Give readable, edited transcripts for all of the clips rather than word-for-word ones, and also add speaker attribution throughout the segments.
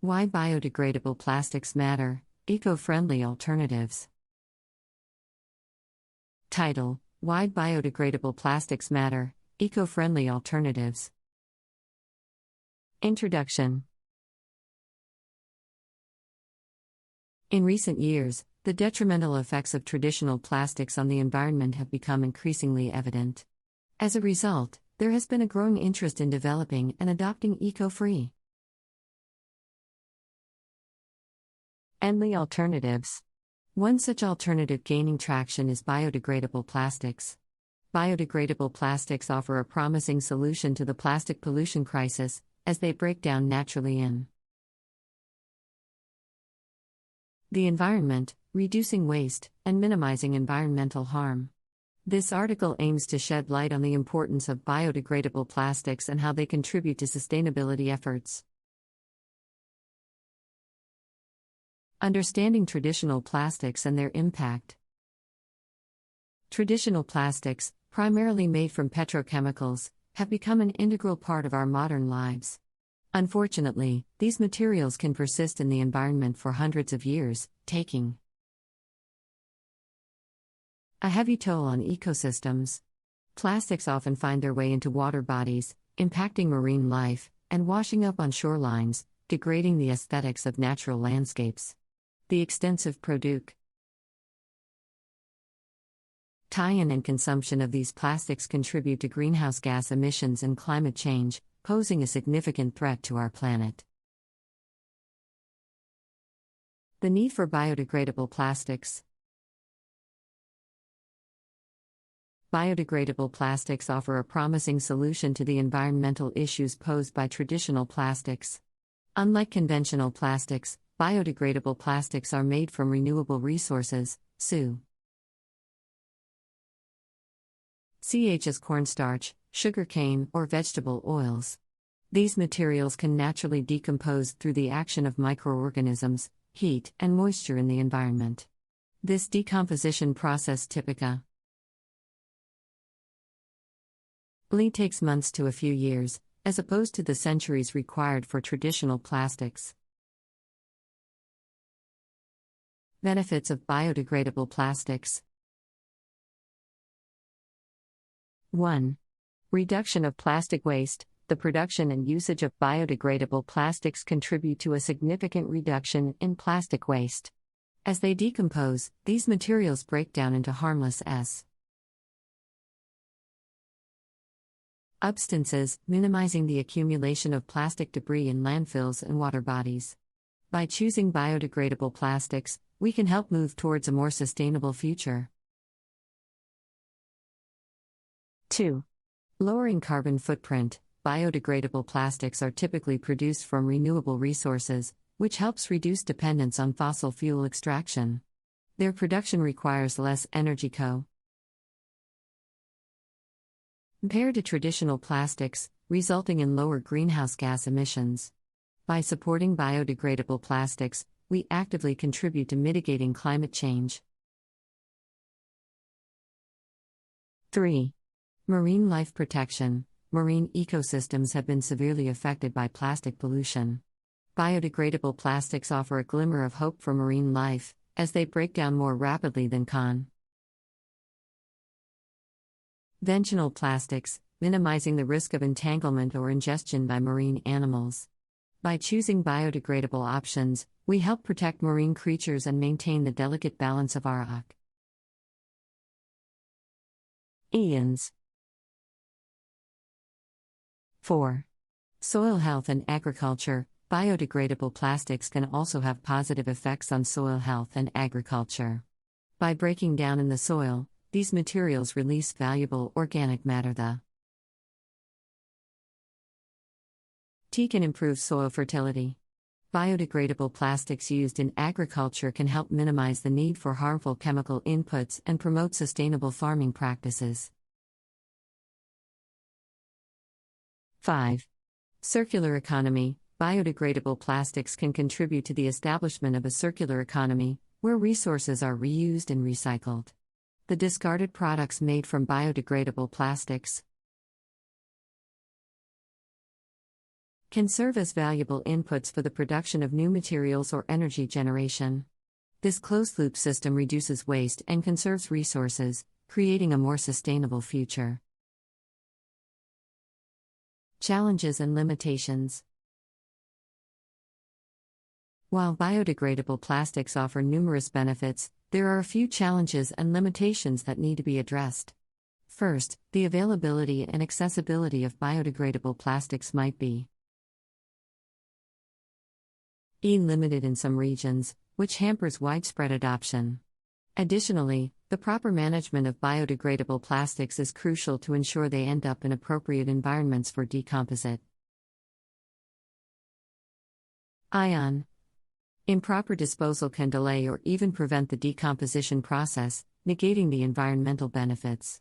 Speaker 1: Why biodegradable plastics matter, eco-friendly alternatives. Title: Why biodegradable plastics matter, eco-friendly alternatives. Introduction. In recent years, the detrimental effects of traditional plastics on the environment have become increasingly evident. As a result, there has been a growing interest in developing and adopting eco-friendly alternatives. One such alternative gaining traction is biodegradable plastics. Biodegradable plastics offer a promising solution to the plastic pollution crisis, as they break down naturally in the environment, reducing waste, and minimizing environmental harm. This article aims to shed light on the importance of biodegradable plastics and how they contribute to sustainability efforts. Understanding traditional plastics and their impact. Traditional plastics, primarily made from petrochemicals, have become an integral part of our modern lives. Unfortunately, these materials can persist in the environment for hundreds of years, taking a heavy toll on ecosystems. Plastics often find their way into water bodies, impacting marine life, and washing up on shorelines, degrading the aesthetics of natural landscapes. The extensive production, tie-in and consumption of these plastics contribute to greenhouse gas emissions and climate change, posing a significant threat to our planet. The need for biodegradable plastics. Biodegradable plastics offer a promising solution to the environmental issues posed by traditional plastics. Unlike conventional plastics, biodegradable plastics are made from renewable resources, such as cornstarch, sugarcane, or vegetable oils. These materials can naturally decompose through the action of microorganisms, heat, and moisture in the environment. This decomposition process typically takes months to a few years, as opposed to the centuries required for traditional plastics. Benefits of biodegradable plastics. 1. Reduction of plastic waste. The production and usage of biodegradable plastics contribute to a significant reduction in plastic waste. As they decompose, these materials break down into harmless substances, minimizing the accumulation of plastic debris in landfills and water bodies. By choosing biodegradable plastics, we can help move towards a more sustainable future. 2. Lowering carbon footprint. Biodegradable plastics are typically produced from renewable resources, which helps reduce dependence on fossil fuel extraction. Their production requires less energy compared to traditional plastics, resulting in lower greenhouse gas emissions. By supporting biodegradable plastics, we actively contribute to mitigating climate change. 3. Marine life protection. Marine ecosystems have been severely affected by plastic pollution. Biodegradable plastics offer a glimmer of hope for marine life, as they break down more rapidly than conventional plastics, minimizing the risk of entanglement or ingestion by marine animals. By choosing biodegradable options, we help protect marine creatures and maintain the delicate balance of our oceans. 4. Soil health and agriculture. Biodegradable plastics can also have positive effects on soil health and agriculture. By breaking down in the soil, these materials release valuable organic matter that can improve soil fertility. Biodegradable plastics used in agriculture can help minimize the need for harmful chemical inputs and promote sustainable farming practices. 5. Circular economy. Biodegradable plastics can contribute to the establishment of a circular economy, where resources are reused and recycled. The discarded products made from biodegradable plastics can serve as valuable inputs for the production of new materials or energy generation. This closed-loop system reduces waste and conserves resources, creating a more sustainable future. Challenges and limitations. While biodegradable plastics offer numerous benefits, there are a few challenges and limitations that need to be addressed. First, the availability and accessibility of biodegradable plastics might be limited in some regions, which hampers widespread adoption. Additionally, the proper management of biodegradable plastics is crucial to ensure they end up in appropriate environments for decomposite. Improper disposal can delay or even prevent the decomposition process, negating the environmental benefits.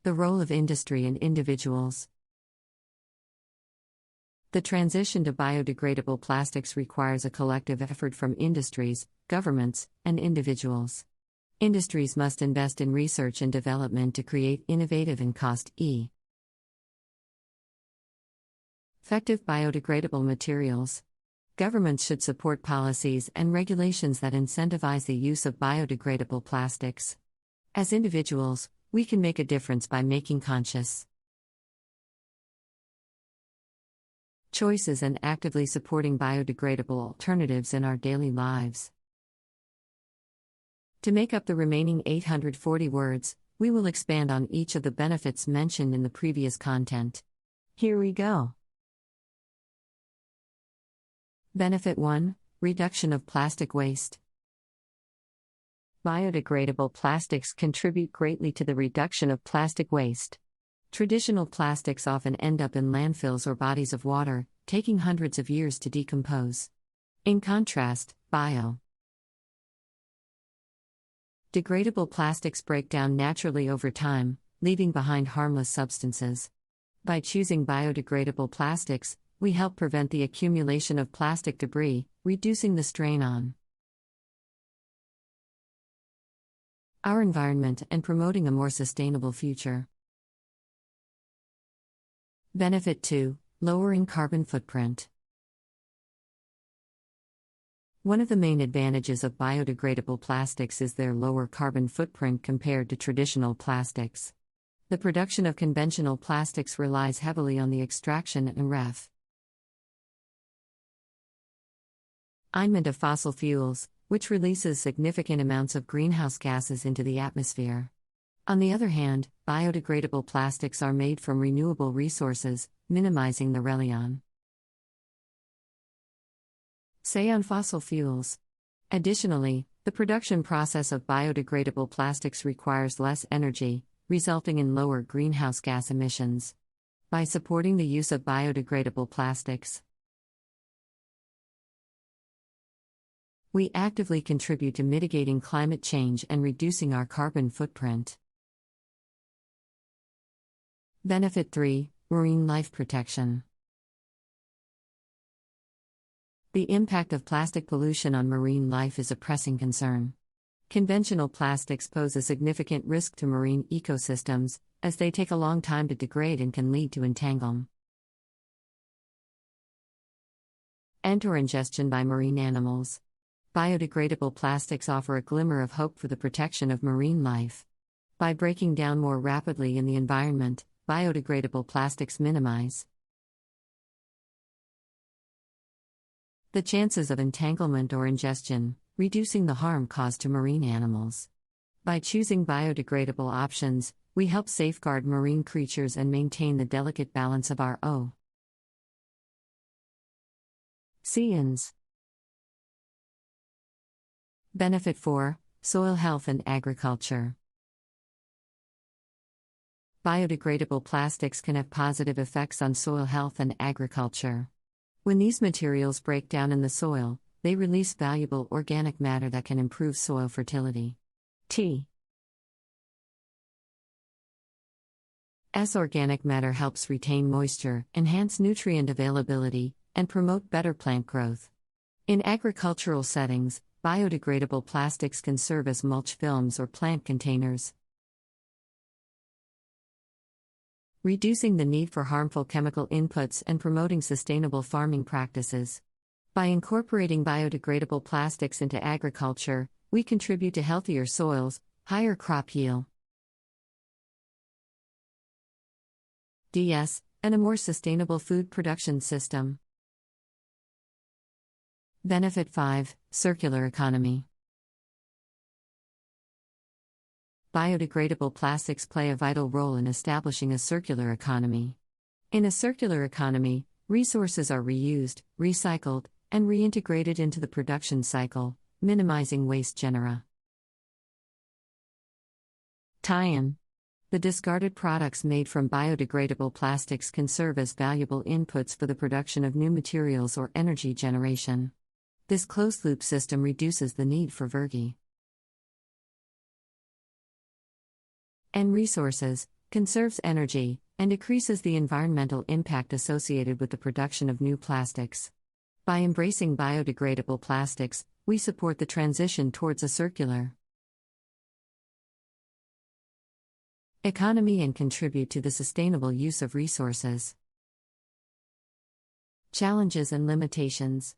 Speaker 1: The role of industry and individuals. The transition to biodegradable plastics requires a collective effort from industries, governments, and individuals. Industries must invest in research and development to create innovative and cost-effective biodegradable materials. Governments should support policies and regulations that incentivize the use of biodegradable plastics. As individuals, we can make a difference by making conscious choices and actively supporting biodegradable alternatives in our daily lives. To make up the remaining 840 words, we will expand on each of the benefits mentioned in the previous content. Here we go. Benefit 1: Reduction of plastic waste. Biodegradable plastics contribute greatly to the reduction of plastic waste. Traditional plastics often end up in landfills or bodies of water, taking hundreds of years to decompose. In contrast, biodegradable plastics break down naturally over time, leaving behind harmless substances. By choosing biodegradable plastics, we help prevent the accumulation of plastic debris, reducing the strain on our environment and promoting a more sustainable future. Benefit 2: Lowering carbon footprint. One of the main advantages of biodegradable plastics is their lower carbon footprint compared to traditional plastics. The production of conventional plastics relies heavily on the extraction and refinement of fossil fuels, which releases significant amounts of greenhouse gases into the atmosphere. On the other hand, biodegradable plastics are made from renewable resources, minimizing the reliance on fossil fuels. Additionally, the production process of biodegradable plastics requires less energy, resulting in lower greenhouse gas emissions. By supporting the use of biodegradable plastics, we actively contribute to mitigating climate change and reducing our carbon footprint. Benefit 3: Marine life protection. The impact of plastic pollution on marine life is a pressing concern. Conventional plastics pose a significant risk to marine ecosystems, as they take a long time to degrade and can lead to entanglement and/or ingestion by marine animals. Biodegradable plastics offer a glimmer of hope for the protection of marine life. By breaking down more rapidly in the environment, biodegradable plastics minimize the chances of entanglement or ingestion, reducing the harm caused to marine animals. By choosing biodegradable options, we help safeguard marine creatures and maintain the delicate balance of our oceans. Benefit 4: Soil health and agriculture. Biodegradable plastics can have positive effects on soil health and agriculture. When these materials break down in the soil, they release valuable organic matter that can improve soil fertility. As organic matter helps retain moisture, enhance nutrient availability, and promote better plant growth. In agricultural settings, biodegradable plastics can serve as mulch films or plant containers. reducing the need for harmful chemical inputs and promoting sustainable farming practices. By incorporating biodegradable plastics into agriculture, we contribute to healthier soils, higher crop yield, and a more sustainable food production system. Benefit 5: Circular economy. Biodegradable plastics play a vital role in establishing a circular economy. In a circular economy, resources are reused, recycled, and reintegrated into the production cycle, minimizing waste genera. Tie-in. The discarded products made from biodegradable plastics can serve as valuable inputs for the production of new materials or energy generation. This closed-loop system reduces the need for virgin and resources, conserves energy, and decreases the environmental impact associated with the production of new plastics. By embracing biodegradable plastics, we support the transition towards a circular economy and contribute to the sustainable use of resources. Challenges and limitations.